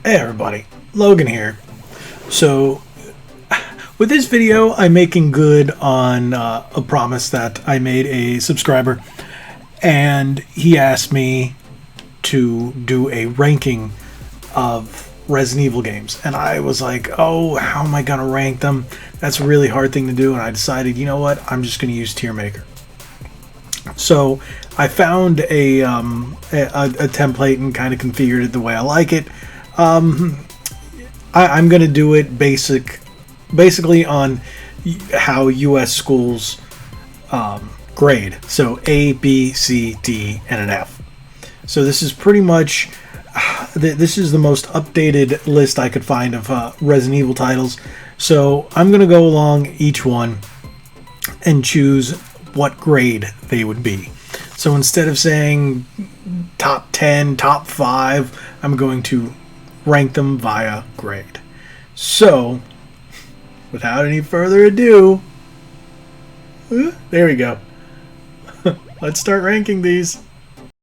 Hey everybody, Logan here. So, with this video, I'm making good on a promise that I made a subscriber, and he asked me to do a ranking of Resident Evil games. And I was like, oh, how am I going to rank them? That's a really hard thing to do, and I decided, you know what, I'm just going to use Tier Maker. So, I found a template and kind of configured it the way I like it. I'm going to do it basically on how U.S. schools grade. So A, B, C, D, and an F. So this is pretty much, this is the most updated list I could find of Resident Evil titles. So I'm going to go along each one and choose what grade they would be. So instead of saying top 10, top 5, I'm going to rank them via grade. So, without any further ado, there we go. Let's start ranking these.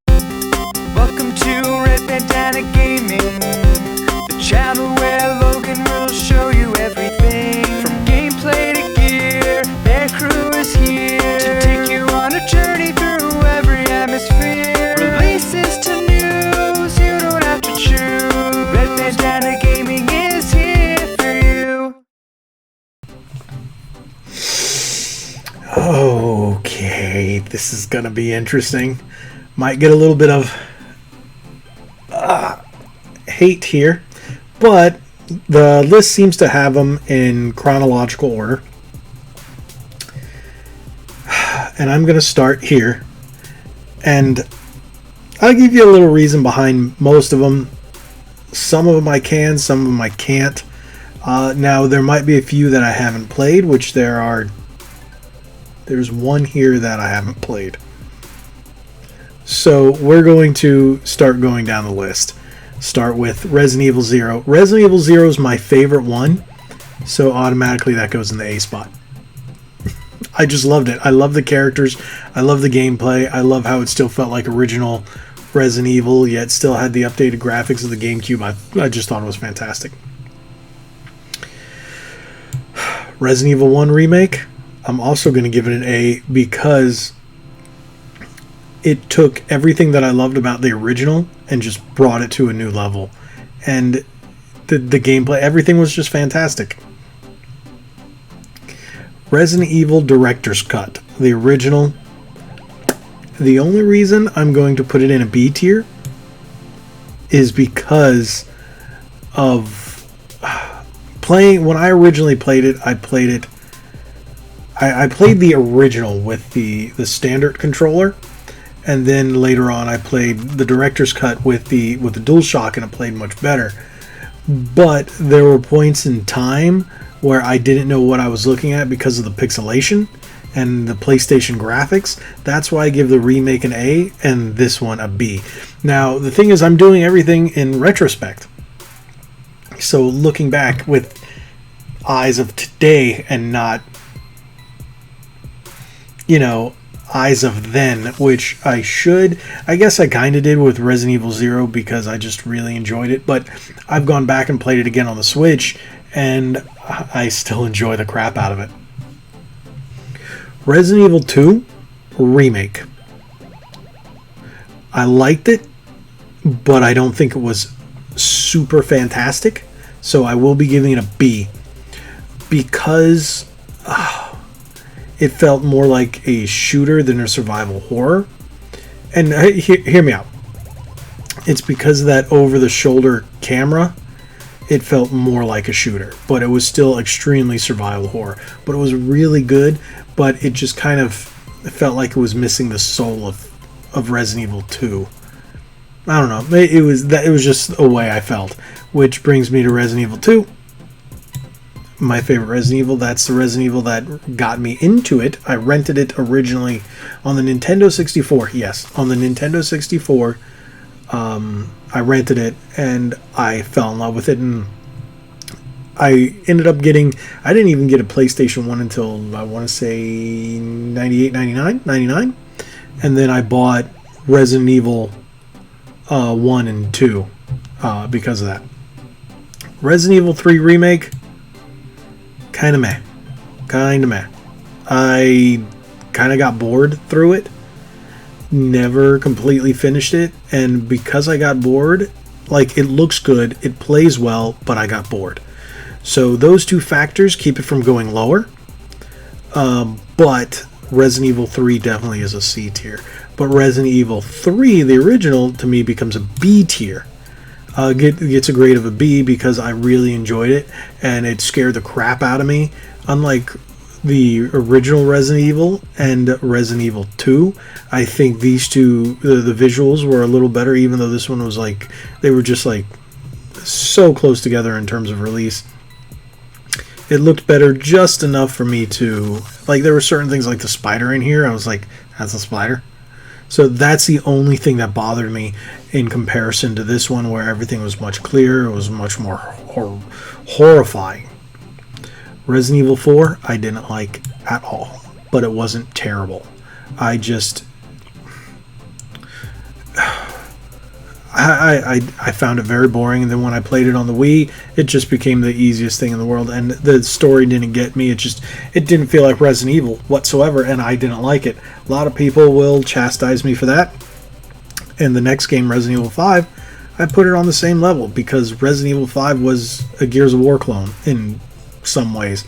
Welcome to Red Bandana Gaming, the channel where Logan will show you everything from gameplay to gear. Their crew is here to take you on a journey through every atmosphere. Releases to news, you don't have to choose. Red Bandana Gaming is here for you. Okay, this is gonna be interesting. Might get a little bit of hate here, but the list seems to have them in chronological order. And I'm gonna start here, and I'll give you a little reason behind most of them. Some of them I can, some of them I can't. Now, there might be a few that I haven't played, which there's one here that I haven't played. So we're going to start going down the list. Start with Resident Evil 0. Resident Evil 0 is my favorite one, so automatically that goes in the A spot. I just loved it. I love the characters. I love the gameplay. I love how it still felt like original Resident Evil, yet still had the updated graphics of the GameCube. I just thought it was fantastic. Resident Evil 1 Remake, I'm also going to give it an A because it took everything that I loved about the original and just brought it to a new level. And the gameplay, everything was just fantastic. Resident Evil Director's Cut, the original. The only reason I'm going to put it in a B tier is because of playing. When I originally played it, I played the original with the standard controller, and then later on I played the Director's Cut with the DualShock, and it played much better. But there were points in time where I didn't know what I was looking at because of the pixelation and the PlayStation graphics. That's why I give the remake an A and this one a B. Now, the thing is, I'm doing everything in retrospect. So looking back with eyes of today and not, eyes of then, which I should. I guess I kind of did with Resident Evil 0 because I just really enjoyed it. But I've gone back and played it again on the Switch, and I still enjoy the crap out of it. Resident Evil 2 Remake. I liked it, but I don't think it was super fantastic, so I will be giving it a B because it felt more like a shooter than a survival horror. And hear me out. It's because of that over-the-shoulder camera. It felt more like a shooter, but it was still extremely survival horror. But it was really good, but it just kind of felt like it was missing the soul of Resident Evil 2. I don't know. It was just a way I felt. Which brings me to Resident Evil 2. My favorite Resident Evil. That's the Resident Evil that got me into it. I rented it originally on the Nintendo 64. Yes, on the Nintendo 64. I rented it and I fell in love with it, and I ended up getting, I didn't even get a PlayStation 1 until I want to say 98, 99, and then I bought Resident Evil 1 and 2 because of that. Resident Evil 3 Remake, kind of meh. Kind of meh. I kind of got bored through it. Never completely finished it. And because I got bored, like, it looks good, it plays well, but I got bored. So those two factors keep it from going lower. But Resident Evil 3 definitely is a C tier. But Resident Evil 3, the original, to me becomes a B tier. Gets a grade of a B because I really enjoyed it and it scared the crap out of me. Unlike the original Resident Evil and Resident Evil 2, I think these two, the visuals were a little better, even though this one was like, they were just like so close together in terms of release. It looked better just enough for me to, like, there were certain things like the spider in here, I was like, that's a spider. So that's the only thing that bothered me in comparison to this one, where everything was much clearer, it was much more horrifying. Resident Evil 4, I didn't like at all, but it wasn't terrible. I just... I found it very boring, and then when I played it on the Wii, it just became the easiest thing in the world, and the story didn't get me. It didn't feel like Resident Evil whatsoever, and I didn't like it. A lot of people will chastise me for that. And the next game, Resident Evil 5, I put it on the same level, because Resident Evil 5 was a Gears of War clone in some ways.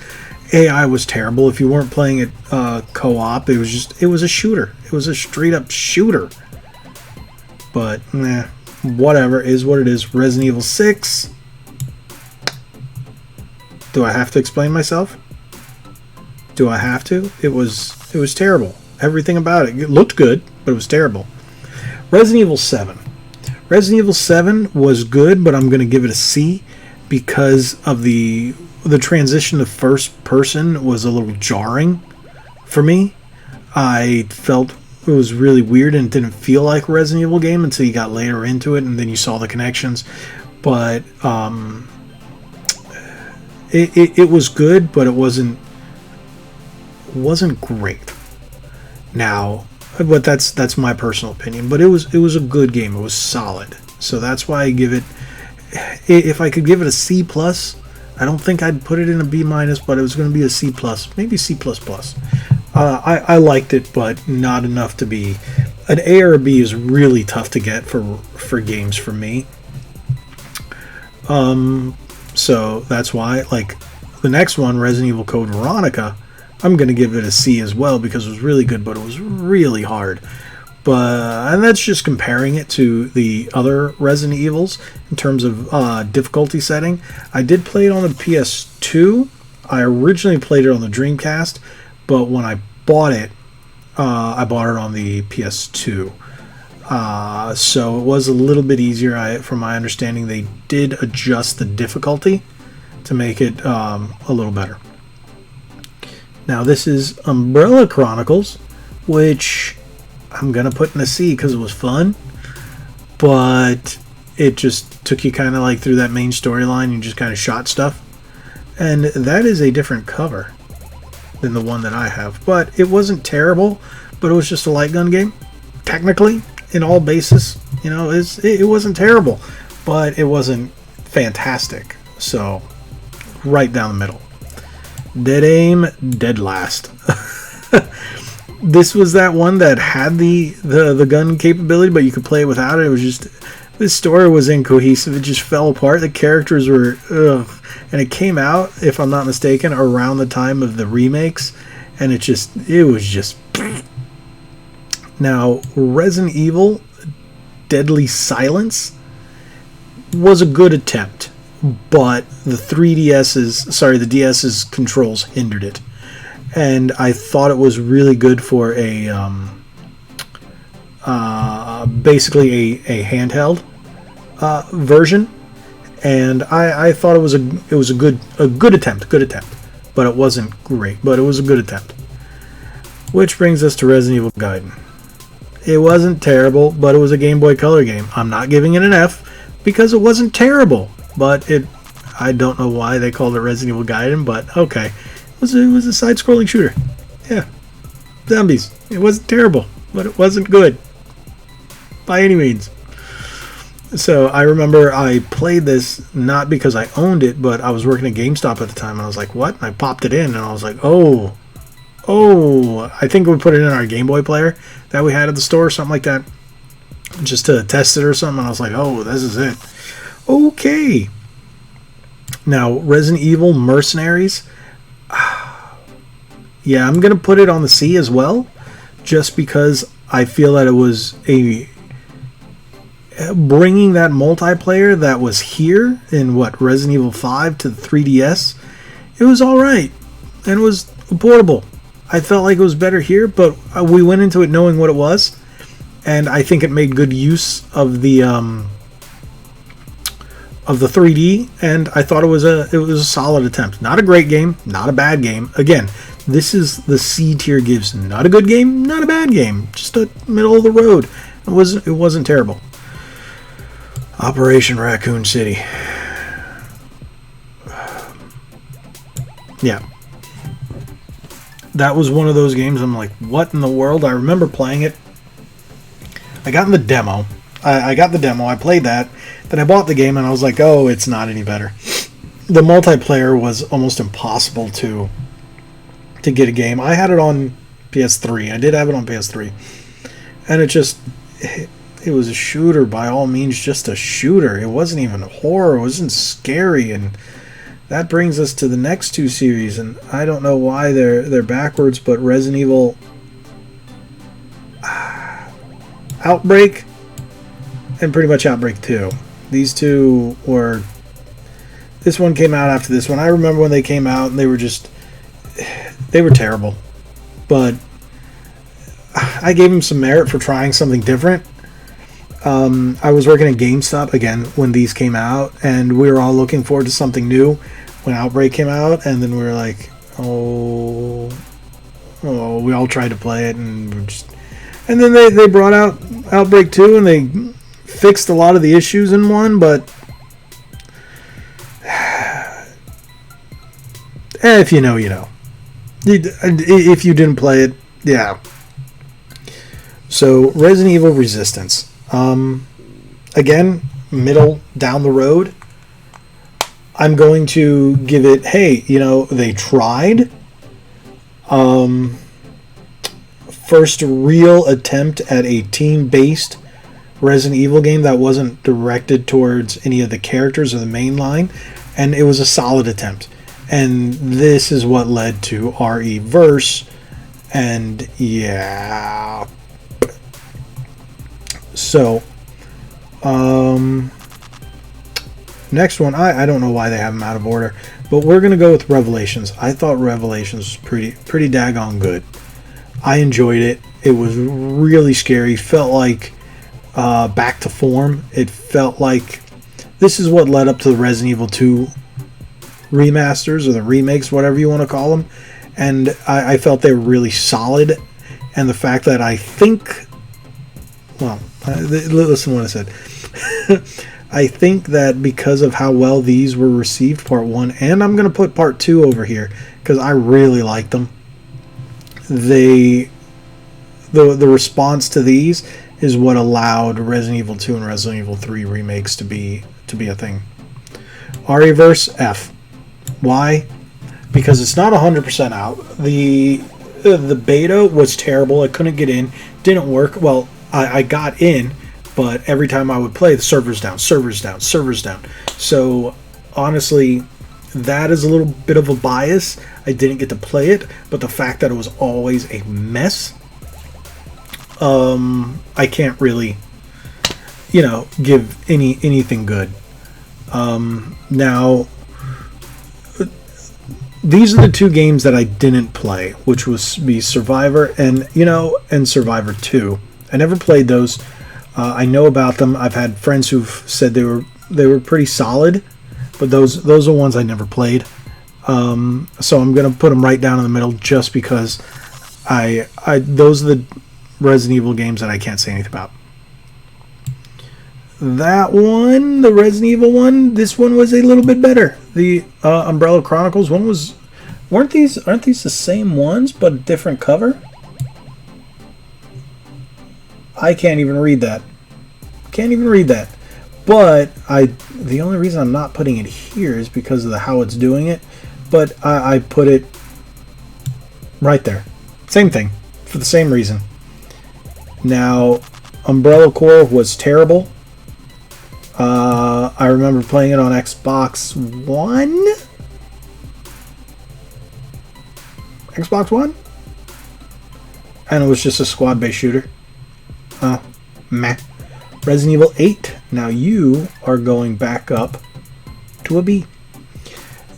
AI was terrible. If you weren't playing it co-op, it was a shooter. It was a straight up shooter. But whatever, is what it is. Resident Evil 6. Do I have to explain myself? Do I have to? It was terrible. Everything about it. It looked good, but it was terrible. Resident Evil 7. Resident Evil 7 was good, but I'm going to give it a C because of the transition to first person was a little jarring for me. I felt it was really weird and didn't feel like a Resident Evil game until you got later into it and then you saw the connections. But it was good, but it wasn't great. Now, but that's my personal opinion. But it was a good game. It was solid. So that's why I give it. If I could give it a C plus, I don't think I'd put it in a B minus, but it was going to be a C plus, maybe C plus plus. I liked it, but not enough to be an A or a B. Is really tough to get for games for me. So that's why, like, the next one, Resident Evil Code Veronica, I'm going to give it a C as well because it was really good, but it was really hard. And that's just comparing it to the other Resident Evils in terms of difficulty setting. I did play it on the PS2. I originally played it on the Dreamcast, but when I bought it on the PS2. So it was a little bit easier. From my understanding, they did adjust the difficulty to make it a little better. Now this is Umbrella Chronicles, which I'm going to put in a C because it was fun, but it just took you kind of like through that main storyline. You just kind of shot stuff, and that is a different cover than the one that I have, but it wasn't terrible, but it was just a light gun game, technically, in all basis. You know, it wasn't terrible, but it wasn't fantastic, so right down the middle. Dead Aim, Dead Last. This was that one that had the gun capability, but you could play it without it. It was just, this story was incohesive. It just fell apart. The characters were ugh. And it came out, if I'm not mistaken, around the time of the remakes, and it was just. Now, Resident Evil Deadly Silence was a good attempt, but the DS's controls hindered it. And I thought it was really good for a basically a handheld version, and I thought it was a good attempt, but it wasn't great, but it was a good attempt. Which brings us to Resident Evil Gaiden. It wasn't terrible, but it was a Game Boy Color game. I'm not giving it an F because it wasn't terrible, but I don't know why they called it Resident Evil Gaiden, but okay. It was a side-scrolling shooter. Yeah. Zombies. It wasn't terrible, but it wasn't good. By any means. So I remember I played this not because I owned it, but I was working at GameStop at the time, and I was like, "What?" And I popped it in, and I was like, "Oh, I think we put it in our Game Boy player that we had at the store, something like that, just to test it or something." And I was like, "Oh, this is it." Okay. Now, Resident Evil Mercenaries. Yeah, I'm gonna put it on the C as well, just because I feel that it was a bringing that multiplayer that was here in Resident Evil 5 to the 3DS. It was all right, and it was portable. I felt like it was better here, but we went into it knowing what it was, and I think it made good use of the 3D, and I thought it was a solid attempt. Not a great game, not a bad game. Again, this is the C tier gives. Not a good game, not a bad game, just a middle of the road. It wasn't terrible. Operation Raccoon City. Yeah. That was one of those games I'm like, what in the world? I remember playing it. I got in the demo. I got the demo. I played that. Then I bought the game and I was like, oh, it's not any better. The multiplayer was almost impossible to get a game. I had it on PS3. I did have it on PS3. And it was a shooter by all means, just a shooter. It wasn't even horror. It wasn't scary. And that brings us to the next two series. And I don't know why they're backwards, but Resident Evil Outbreak and pretty much Outbreak 2. These two were... This one came out after this one. I remember when they came out and they were terrible. But I gave them some merit for trying something different. I was working at GameStop again when these came out, and we were all looking forward to something new when Outbreak came out, and then we were like, oh, we all tried to play it, and then they brought out Outbreak 2, and they fixed a lot of the issues in one, but if you know, you know. If you didn't play it, yeah. So, Resident Evil Resistance. Again, middle down the road. I'm going to give it, hey, you know, they tried. First real attempt at a team-based Resident Evil game that wasn't directed towards any of the characters or the main line, and it was a solid attempt. And this is what led to RE Verse, and yeah. So, next one, I don't know why they have them out of order, but we're going to go with Revelations. I thought Revelations was pretty daggone good. I enjoyed it. It was really scary. Felt like back to form. It felt like this is what led up to the Resident Evil 2 remasters or the remakes, whatever you want to call them. And I felt they were really solid. And the fact that I think... Well, listen to what I said. I think that because of how well these were received, part 1, and I'm going to put part 2 over here, because I really liked them. The response to these is what allowed Resident Evil 2 and Resident Evil 3 remakes to be a thing. RE-verse, F. Why? Because it's not 100% out. The beta was terrible. I couldn't get in. Didn't work. Well, I got in, but every time I would play, the server's down. So, honestly, that is a little bit of a bias. I didn't get to play it, but the fact that it was always a mess, I can't really, give anything good. Now, these are the two games that I didn't play, which was Survivor and Survivor 2. I never played those. I know about them. I've had friends who've said they were pretty solid, but those are ones I never played. So I'm gonna put them right down in the middle just because those are the Resident Evil games that I can't say anything about. That one, the Resident Evil one, this one was a little bit better. The Umbrella Chronicles one aren't these the same ones but a different cover? But the only reason I'm not putting it here is because of how it's doing it. But I put it right there. Same thing, for the same reason. Now, Umbrella Corps was terrible. I remember playing it on Xbox One? Xbox One? And it was just a squad-based shooter. Meh. Resident Evil 8. Now you are going back up to a B.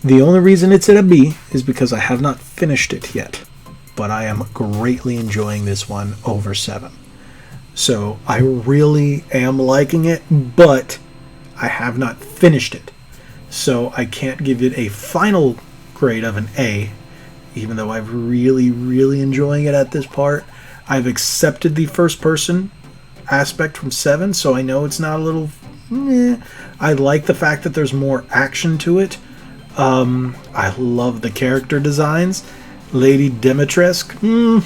The only reason it's at a B is because I have not finished it yet. But I am greatly enjoying this one over 7. So I really am liking it, but I have not finished it. So I can't give it a final grade of an A, even though I'm really, really enjoying it at this part. I've accepted the first person aspect from 7, so I know it's not a little... I like the fact that there's more action to it. I love the character designs. Lady Dimitrescu,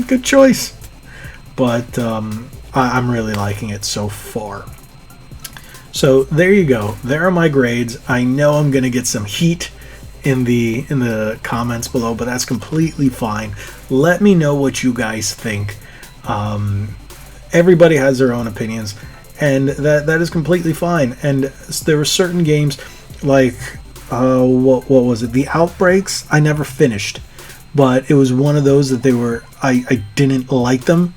good choice. But I'm really liking it so far. So there you go. There are my grades. I know I'm going to get some heat in the comments below, but that's completely fine. Let me know what you guys think. Everybody has their own opinions, and that is completely fine. And there were certain games like what was it? The Outbreaks. I never finished, but it was one of those that I didn't like them,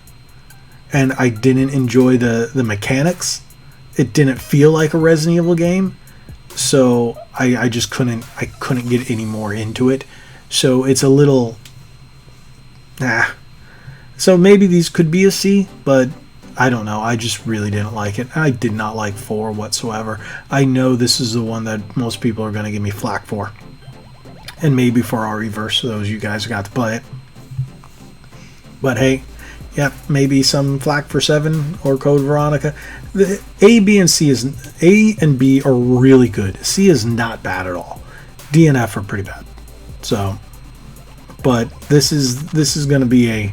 and I didn't enjoy the mechanics. It didn't feel like a Resident Evil game, so I just couldn't get any more into it. So it's a little So maybe these could be a C, but I don't know. I just really didn't like it. I did not like 4 whatsoever. I know this is the one that most people are going to give me flack for. And maybe for our reverse, those you guys got to play it. But hey, yep, maybe some flack for 7 or Code Veronica. The A, B, and C A and B are really good. C is not bad at all. D and F are pretty bad. So, but this is going to be a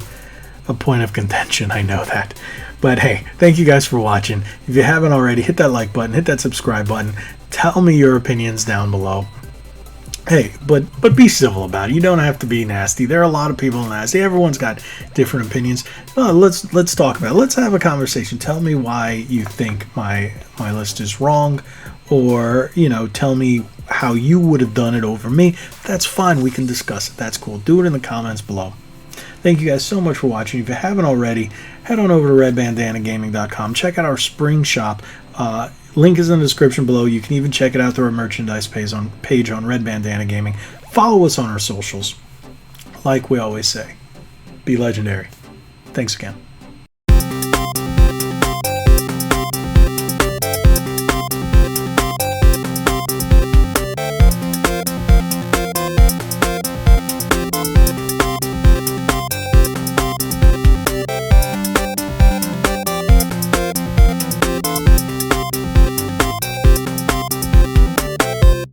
point of contention. I know that. But hey, thank you guys for watching. If you haven't already, hit that like button, hit that subscribe button. Tell me your opinions down below. Hey, but be civil about it. You don't have to be nasty. There are a lot of people nasty. Everyone's got different opinions. Let's talk about it. Let's have a conversation. Tell me why you think my list is wrong, or tell me how you would have done it over me. That's fine. We can discuss it. That's cool. Do it in the comments below. Thank you guys so much for watching. If you haven't already, head on over to redbandanagaming.com. Check out our spring shop. Link is in the description below. You can even check it out through our merchandise page on Red Bandana Gaming. Follow us on our socials. Like we always say, be legendary. Thanks again.